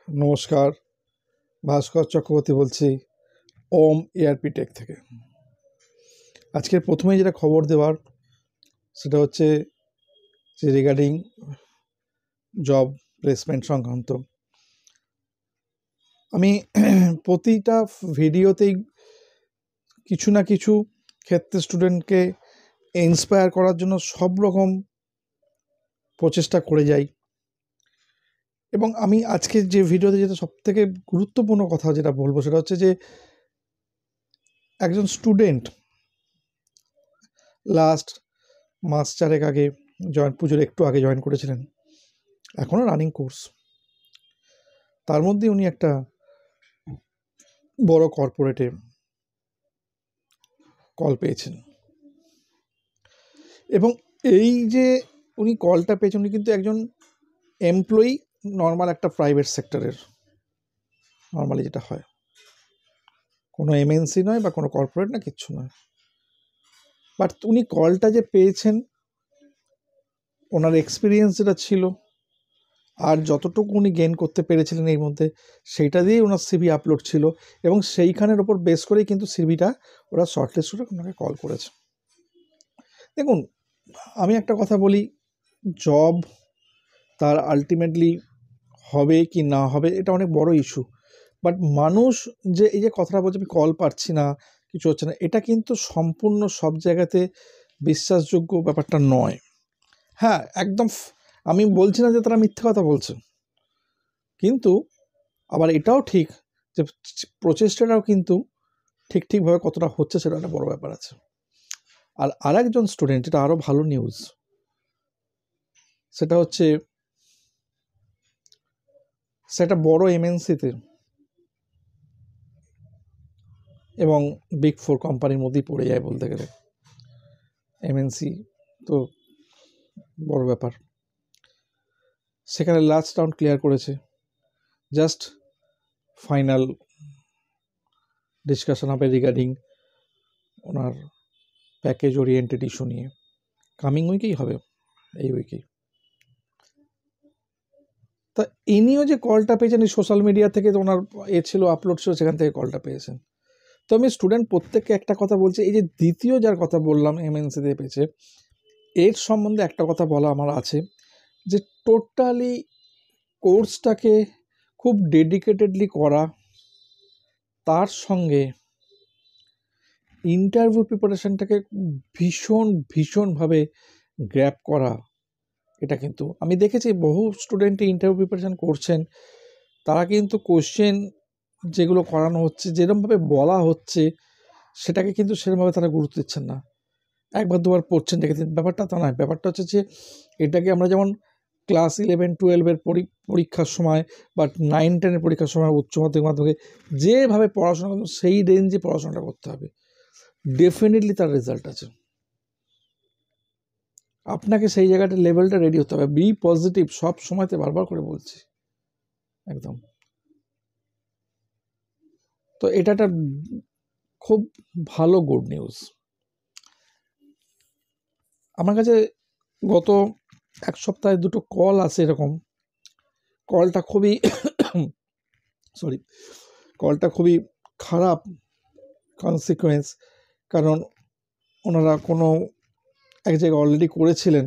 নমস্কার, ভাস্কর চক্রবর্তী বলছি ওম ARP take থেকে। আজকের প্রথমেই যেটা খবর দেওয়ার সেটা হচ্ছে যে রিগার্ডিং জব প্লেসমেন্ট সংক্রান্ত। আমি প্রতিটা ভিডিওতেই কিছু না কিছু ক্ষেত্রে স্টুডেন্টকে ইন্সপায়ার করার জন্য সব রকম প্রচেষ্টা করে যাই, এবং আমি আজকে যে ভিডিওতে যেটা সবথেকে গুরুত্বপূর্ণ কথা যেটা বলবো সেটা হচ্ছে যে একজন স্টুডেন্ট লাস্ট মাস চারেক আগে পুজোর একটু আগে জয়েন করেছিলেন, এখনও রানিং কোর্স। তার মধ্যে উনি একটা বড় কর্পোরেটে কল পেয়েছেন, এবং এই যে উনি কলটা পেয়েছেন উনি কিন্তু একজন এমপ্লয়ি, নর্মাল একটা প্রাইভেট সেক্টরের, নর্মালি যেটা হয়, কোনো এমএনসি নয় বা কোনো কর্পোরেট না, কিচ্ছু নয়। বাট উনি কলটা যে পেয়েছেন, ওনার এক্সপিরিয়েন্স যেটা ছিল আর যতটুকু উনি গেইন করতে পেরেছিলেন এর মধ্যে, সেইটা দিয়েই ওনার সিভি আপলোড ছিল, এবং সেইখানের ওপর বেস করেই কিন্তু সিভিটা ওরা শর্টলিস্ট করে ওনাকে কল করেছে। দেখুন, আমি একটা কথা বলি, জব তার আলটিমেটলি হবে কি না হবে এটা অনেক বড় ইস্যু, বাট মানুষ যে এই যে কথাটা বলছে আমি কল পাচ্ছি না, কিছু হচ্ছে না, এটা কিন্তু সম্পূর্ণ সব জায়গাতে বিশ্বাসযোগ্য ব্যাপারটা নয়। হ্যাঁ, একদম আমি বলছি না যে তারা মিথ্যে কথা বলছে, কিন্তু আবার এটাও ঠিক যে প্রচেষ্টাটাও কিন্তু ঠিকভাবে কতটা হচ্ছে সেটা একটা বড় ব্যাপার আছে। আর আরেকজন স্টুডেন্ট, যেটা আরও ভালো নিউজ, সেটা হচ্ছে সেটা বড় এমএনসিতে এবং বিগ 4 কোম্পানির মধ্যেই পড়ে যায় বলতে গেলে। এমএনসি তো বড় ব্যাপার, সেখানে লাস্ট রাউন্ড ক্লিয়ার করেছে। জাস্ট ফাইনাল ডিসকাশন হবে রিগার্ডিং ওনার প্যাকেজ ওরিয়েন্টেড ইস্যু নিয়ে, কামিং উইকেই হবে, এই উইকেই। তা ইনিও যে কলটা পেয়েছেন এই সোশ্যাল মিডিয়া থেকে, তো ওনার ছিল আপলোড ছিল, সেখান থেকে কলটা পেয়েছেন। তো আমি স্টুডেন্ট প্রত্যেককে একটা কথা বলছি, এই যে দ্বিতীয় যার কথা বললাম এমএনসিতে পেয়েছে, এর সম্বন্ধে একটা কথা বলা আমার আছে, যে টোটালি কোর্সটাকে খুব ডেডিকেটেডলি করা, তার সঙ্গে ইন্টারভিউ প্রিপারেশনটাকে ভীষণভাবে গ্র্যাব করা, এটা কিন্তু আমি দেখেছি বহু স্টুডেন্টই ইন্টারভিউ প্রিপারেশন করছেন, তারা কিন্তু কোশ্চেন যেগুলো করানো হচ্ছে, যেরকমভাবে বলা হচ্ছে, সেটাকে কিন্তু সেরকমভাবে তারা গুরুত্ব দিচ্ছেন না। একবার দুবার পড়ছেন, দেখেছেন, ব্যাপারটা তা নয়। ব্যাপারটা হচ্ছে যে এটাকে আমরা যেমন ক্লাস 11-12-এর পরীক্ষার সময় বা 9-10-এর পরীক্ষার সময়, উচ্চ মাধ্যমিক যেভাবে পড়াশোনা করতে, সেই রেঞ্জে পড়াশোনাটা করতে হবে, ডেফিনেটলি তার রেজাল্ট আছে। আপনাকে সেই জায়গাটা লেভেলটা রেডি হতে হবে। বি পজিটিভ, সব সময়তে বারবার করে বলছি, একদম। তো এটা একটা খুব ভালো গুড নিউজ। আমার কাছে গত এক সপ্তাহে দুটো কল আসে এরকম, কলটা খুবই খারাপ কনসিকুয়েন্স, কারণ ওনারা কোনো এক জায়গায় অলরেডি করেছিলেন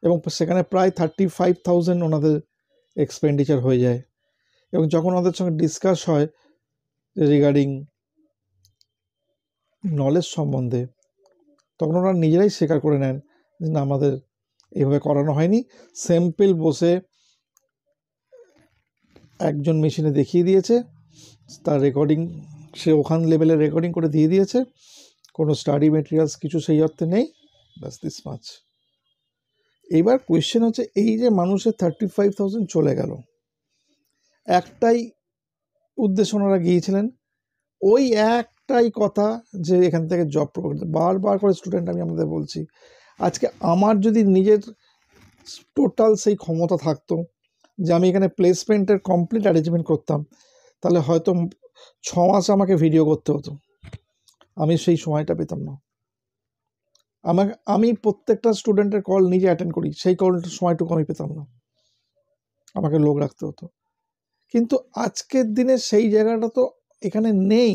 এবং সেখানে প্রায় 35,000 ওনাদের এক্সপেন্ডিচার হয়ে যায়, এবং যখন ওনাদের সঙ্গে ডিসকাস হয় রিগার্ডিং নলেজ সম্বন্ধে, তখন ওনারা নিজেরাই স্বীকার করে নেন যে না, আমাদের এইভাবে করানো হয়নি। স্যাম্পল বসে একজন মেশিনে দেখিয়ে দিয়েছে, তার রেকর্ডিং সে ওখান লেভেলে রেকর্ডিং করে দিয়ে দিয়েছে, কোনো স্টাডি মেটেরিয়ালস কিছু সেই অর্থে নেই, ব্যাস দিস মাচ। এইবার কোয়েশ্চেন হচ্ছে, এই যে মানুষের 35,000 চলে গেল, একটাই উদ্দেশ্য ওনারা গিয়েছিলেন, ওই একটাই কথা যে এখান থেকে জব প্রোভাইড। বারবার করে স্টুডেন্ট আমি আমাদের বলছি, আজকে আমার যদি নিজের টোটাল সেই ক্ষমতা থাকতো যে আমি এখানে প্লেসমেন্টের কমপ্লিট অ্যারেঞ্জমেন্ট করতাম, তাহলে হয়তো 6 মাস আমাকে ভিডিও করতে হতো, আমি সেই সময়টা পেতাম না। আমি প্রত্যেকটা স্টুডেন্টের কল নিজে অ্যাটেন্ড করি, সেই কলটার সময়টুকু আমি পেতাম না, আমাকে লোক রাখতে হতো। কিন্তু আজকের দিনে সেই জায়গাটা তো এখানে নেই,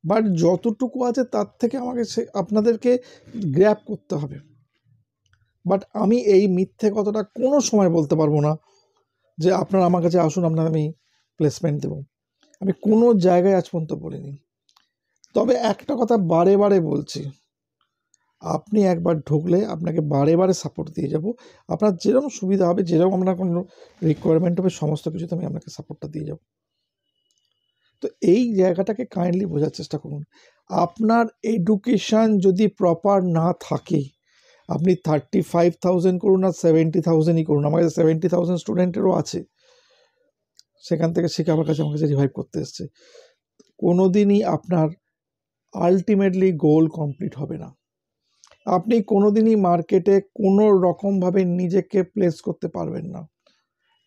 বাট যতটুকু আছে তার থেকে আমাকে আপনাদেরকে গ্র্যাব করতে হবে। বাট আমি এই মিথ্যে কথাটা কোনো সময় বলতে পারবো না যে আপনারা আমার কাছে আসুন, আপনার আমি প্লেসমেন্ট দেবো। আমি কোনো জায়গায় আজ পর্যন্ত বলিনি। তবে একটা কথা বারে বারে বলছি, আপনি একবার ঢুকলে আপনাকে বারে বারে সাপোর্ট দিয়ে যাব। আপনার যেরকম সুবিধা হবে, যেরকম আপনার কোনো রিকোয়ারমেন্ট হবে, সমস্ত কিছুতে আমি আপনাকে সাপোর্টটা দিয়ে যাব। তো এই জায়গাটাকে কাইন্ডলি বোঝার চেষ্টা করুন। আপনার এডুকেশান যদি প্রপার না থাকে, আপনি 35,000 করুন আর 70,000ই করুন। আমার কাছে 70,000 স্টুডেন্টেরও আছে, সেখান থেকে শিখে আমার কাছে রিভাইভ করতে এসছে। কোনো দিনই আপনার আলটিমেটলি গোল কমপ্লিট হবে না। আপনি কোনো দিনই মার্কেটে কোনো রকমভাবে নিজেকে প্লেস করতে পারবেন না।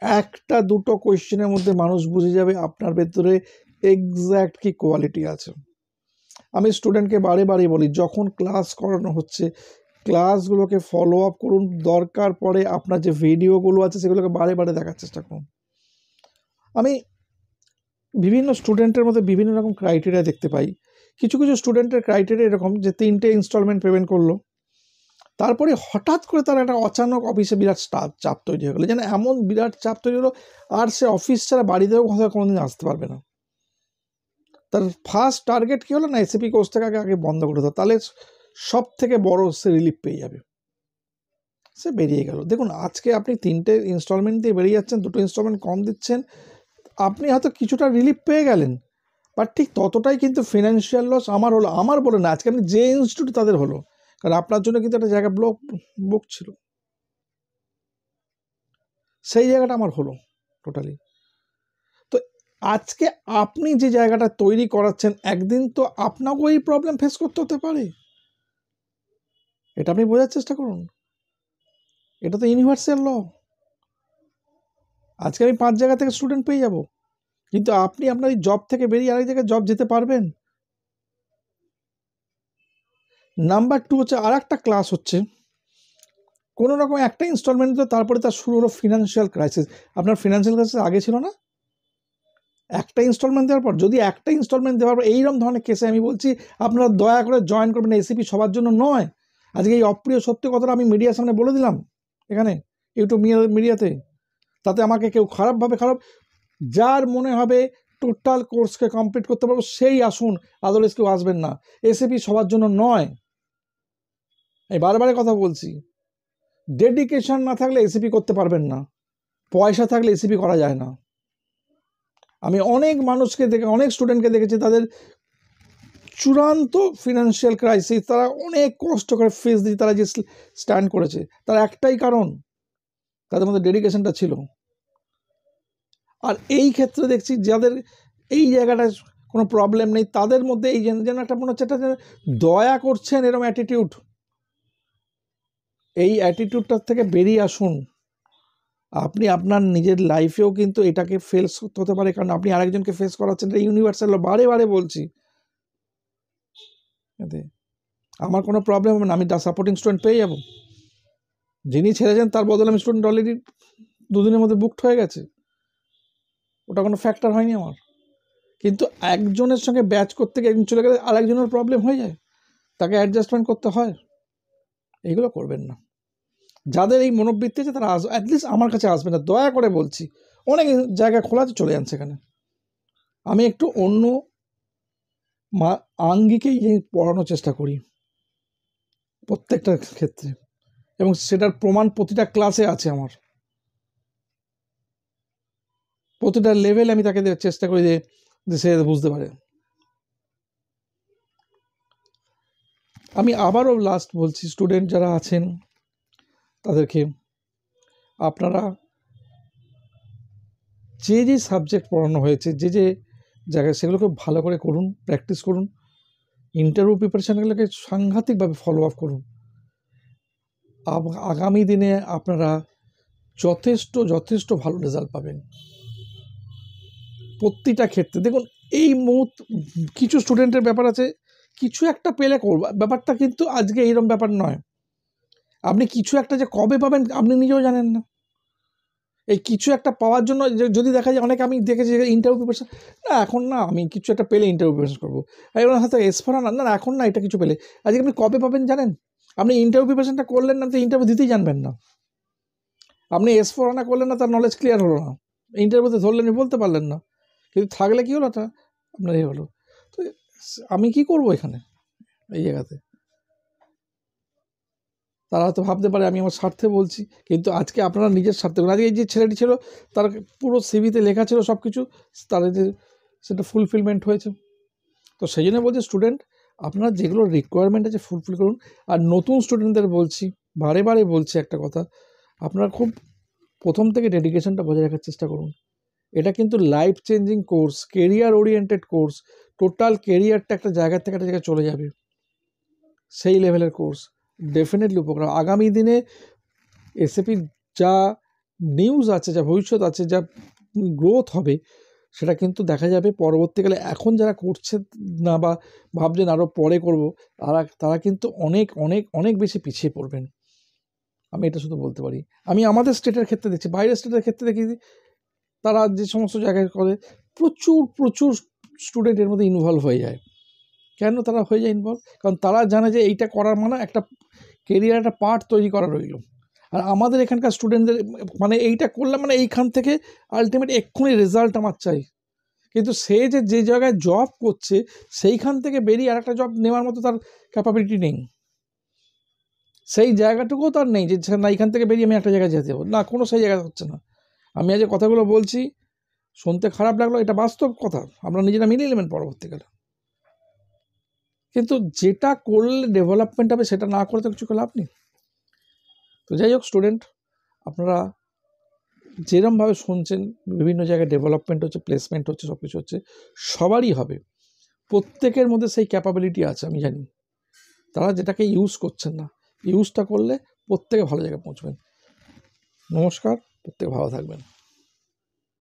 একটা দুটো কোয়েশ্চেনের মধ্যে মানুষ বুঝে যাবে আপনার ভেতরে এক্স্যাক্ট কি কোয়ালিটি আছে। আমি স্টুডেন্টকে বারে বারে বলি, যখন ক্লাস করানো হচ্ছে ক্লাসগুলোকে ফলো আপ করুন, দরকার পড়ে আপনার যে ভিডিওগুলো আছে সেগুলোকে বারে বারে দেখার চেষ্টা করুন। আমি বিভিন্ন স্টুডেন্টের মধ্যে বিভিন্ন রকম ক্রাইটেরিয়া দেখতে পাই। কিছু কিছু স্টুডেন্টের ক্রাইটেরিয়া এরকম যে 3টে ইনস্টলমেন্ট পেমেন্ট করলো, তারপরে হঠাৎ করে তার একটা অচানক অফিসে বিরাট চাপ তৈরি হয়ে গেলো, যেন এমন বিরাট চাপ তৈরি হলো আর সে অফিস ছাড়া বাড়িতেও কোনোদিন আসতে পারবে না। তার ফার্স্ট টার্গেট কী হলো না, এসএপি কোর্স থেকে আগে বন্ধ করে দাও, তাহলে সব থেকে বড় সে রিলিফ পেয়ে যাবে, সে বেরিয়ে গেল। দেখুন আজকে আপনি 3টে ইনস্টলমেন্ট দিয়ে বেরিয়ে যাচ্ছেন, 2টো ইনস্টলমেন্ট কম দিচ্ছেন, আপনি হয়তো কিছুটা রিলিফ পেয়ে গেলেন, বাট ঠিক ততটাই কিন্তু ফিনান্সিয়াল লস আমার হলো। আমার বলে না, আজকে আপনি যে ইনস্টিটিউট তাদের হলো, কারণ আপনার জন্য কিন্তু একটা জায়গা বুক ছিল, সেই জায়গাটা আমার হলো টোটালি। তো আজকে আপনি যে জায়গাটা তৈরি করাচ্ছেন, একদিন তো আপনাকেও এই প্রবলেম ফেস করতে হতে পারে, এটা আপনি বোঝার চেষ্টা করুন। এটা তো ইউনিভার্সাল ল। আজকে আমি 5 জায়গা থেকে স্টুডেন্ট পেয়ে যাব, কিন্তু আপনি আপনার এই জব থেকে বেরিয়ে আরেক জায়গায় জব যেতে পারবেন। নাম্বার 2 হচ্ছে আর একটা ক্লাস হচ্ছে, কোনো রকম একটা ইনস্টলমেন্ট দিল, তারপরে তার শুরু হলো ফিনান্সিয়াল ক্রাইসিস। আপনার ফিনান্সিয়াল ক্রাইসিস আগে ছিল না? একটা ইনস্টলমেন্ট দেওয়ার পর, যদি একটা ইনস্টলমেন্ট দেওয়ার পর এইরকম ধরনের কেসে আমি বলছি আপনারা দয়া করে জয়েন করবেন। এসিপি সবার জন্য নয়। আজকে এই অপ্রিয় সত্য কথাটা আমি মিডিয়ার সামনে বলে দিলাম এখানে ইউটিউব মিডিয়াতে, তাতে আমাকে কেউ খারাপ যার মনে হবে টোটাল কোর্সকে কমপ্লিট করতে পারবো সেই আসুন, আদারওয়াইজ কেউ আসবেন না। এসিপি সবার জন্য নয়, আমি বারবার কথা বলছি। ডেডিকেশন না থাকলে এসিপি করতে পারবেন না, পয়সা থাকলে এসিপি করা যায় না। আমি অনেক মানুষকে অনেক স্টুডেন্টকে দেখেছি, তাদের চূড়ান্ত ফিনান্সিয়াল ক্রাইসিস, তারা অনেক কষ্ট করে ফিস দিয়ে তারা যে স্ট্যান্ড করেছে, তার একটাই কারণ তাদের মধ্যে ডেডিকেশনটা ছিল। আর এই ক্ষেত্রে দেখছি যাদের এই জায়গাটায় কোনো প্রবলেম নেই, তাদের মধ্যে এই যেন একটা মনে হচ্ছে একটা দয়া করছেন এরকম অ্যাটিটিউড। এই অ্যাটিটিউডটার থেকে বেরিয়ে আসুন। আপনি আপনার নিজের লাইফেও কিন্তু এটাকে ফেস করতে হতে পারে, কারণ আপনি আরেকজনকে ফেস করাচ্ছেন। এটা ইউনিভার্সাল, বারে বারে বলছি। আমার কোনো প্রবলেম হবে না, আমি সাপোর্টিং স্টুডেন্ট পেয়ে যাব। যিনি ছেড়েছেন তার বদলে আমি স্টুডেন্ট অলরেডি 2 দিনের মধ্যে বুকড হয়ে গেছে, ওটা কোনো ফ্যাক্টর হয়নি আমার। কিন্তু একজনের সঙ্গে ব্যাচ করতে গিয়ে একজন চলে গেলে আরেকজনের প্রবলেম হয়ে যায়, তাকে অ্যাডজাস্টমেন্ট করতে হয়। এইগুলো করবেন না। যাদের এই মনোবৃত্তি আছে তারা অ্যাটলিস্ট আমার কাছে আসবে না, দয়া করে বলছি। অনেক জায়গা খোলা আছে, চলে যান সেখানে। আমি একটু অন্য আঙ্গিকেই পড়ানোর চেষ্টা করি প্রত্যেকটা ক্ষেত্রে, এবং সেটার প্রমাণ প্রতিটা ক্লাসে আছে আমার। প্রতিটা লেভেল আমি তাকে চেষ্টা করি যে সে বুঝতে পারে। আমি আবারও লাস্ট বলছি, স্টুডেন্ট যারা আছেন তাদেরকে, আপনারা যে যে সাবজেক্ট পড়ানো হয়েছে, যে যে জায়গায়, সেগুলোকে ভালো করে করুন, প্র্যাকটিস করুন। ইন্টারভিউ প্রিপারেশানগুলোকে সাংঘাতিকভাবে ফলো আপ করুন। আগামী দিনে আপনারা যথেষ্ট ভালো রেজাল্ট পাবেন প্রতিটা ক্ষেত্রে। দেখুন এই কিছু স্টুডেন্টের ব্যাপার আছে, কিছু একটা পেলে করব, ব্যাপারটা কিন্তু আজকে এইরকম ব্যাপার নয়। আপনি কিছু একটা যে কবে পাবেন আপনি নিজেও জানেন না। এই কিছু একটা পাওয়ার জন্য যদি দেখা যায় অনেকে, আমি দেখেছি ইন্টারভিউ প্রিপারেশন, না এখন না, আমি কিছু একটা পেলে ইন্টারভিউ প্রিপারেশন করবো, এবার হয়তো S4 না এখন না, এটা কিছু পেলে আজকে আপনি কবে পাবেন জানেন? আপনি ইন্টারভিউ প্রিপারেশনটা করলেন না তো ইন্টারভিউ দিতেই জানবেন না। আপনি S4 আনা করলেন না, তার নলেজ ক্লিয়ার হলো না, ইন্টারভিউতে ধরলেন বলতে পারলেন না, কিন্তু থাকলে কী হলো, তা আপনার এই হলো। তো আমি কি করব এখানে, এই জায়গাতে? তারা হয়তো ভাবতে পারে আমি আমার স্বার্থে বলছি, কিন্তু আজকে আপনারা নিজের স্বার্থে। আজকে এই যে ছেলেটি ছিল, তার পুরো সিভিতে লেখা ছিল সব কিছু, তার যে সেটা ফুলফিলমেন্ট হয়েছে। তো সেই জন্য বলছি স্টুডেন্ট, আপনার যেগুলো রিকোয়ারমেন্ট আছে ফুলফিল করুন। আর নতুন স্টুডেন্টদের বলছি, বারে বারে বলছি একটা কথা, আপনারা খুব প্রথম থেকে ডেডিকেশনটা বজায় রাখার চেষ্টা করুন। এটা কিন্তু life changing course, career oriented course, total কেরিয়ারটা একটা জায়গা থেকে একটা জায়গায় চলে যাবে, সেই লেভেলের কোর্স। ডেফিনেটলি উপকার আগামী দিনে এসএপির যা নিউজ আছে, যা ভবিষ্যৎ আছে, যা গ্রোথ হবে, সেটা কিন্তু দেখা যাবে পরবর্তীকালে। এখন যারা করছে না বা ভাবছেন আরও পরে করব, তারা কিন্তু অনেক অনেক অনেক বেশি পিছিয়ে পড়বেন, আমি এটা শুধু বলতে পারি। আমি আমাদের স্টেটের ক্ষেত্রে দেখছি, বাইরের স্টেটের ক্ষেত্রে দেখি তারা যে সমস্ত জায়গায় করে প্রচুর প্রচুর স্টুডেন্ট এর মধ্যে ইনভলভ হয়ে যায়। কেন তারা হয়ে যায় ইনভলভ? কারণ তারা জানে যে এইটা করার মানে একটা কেরিয়ার, একটা পার্ট তৈরি করা রইল। আর আমাদের এখানকার স্টুডেন্টদের মানে এইটা করলাম মানে এইখান থেকে আলটিমেট এক্ষুনি রেজাল্ট আমার চাই, কিন্তু সে যে জায়গায় জব করছে সেইখান থেকে বেরিয়ে আর একটা জব নেওয়ার মতো তার ক্যাপাবিলিটি নেই, সেই জায়গাটুকুও তার নেই যে না এইখান থেকে বেরিয়ে আমি একটা জায়গায় যেতে হবে, না কোনো সেই জায়গা হচ্ছে না। আমি আজ কথাগুলো বলছি, শুনতে খারাপ লাগলো, এটা বাস্তব কথা, আমরা নিজেরা মিলিয়ে নেবেন পরবর্তীকালে। কিন্তু যেটা করলে ডেভেলপমেন্ট হবে সেটা না করে তো কিছু লাভ নেই। তো যাই হোক স্টুডেন্ট, আপনারা যেরমভাবে শুনছেন বিভিন্ন জায়গায় ডেভেলপমেন্ট হচ্ছে, প্লেসমেন্ট হচ্ছে, সব কিছু হচ্ছে, সবারই হবে, প্রত্যেকের মধ্যে সেই ক্যাপাবিলিটি আছে আমি জানি। তারা যেটাকে ইউজ করছেন না, ইউজটা করলে প্রত্যেকে ভালো জায়গায় পৌঁছবেন। নমস্কার, প্রত্যেকে ভালো থাকবেন।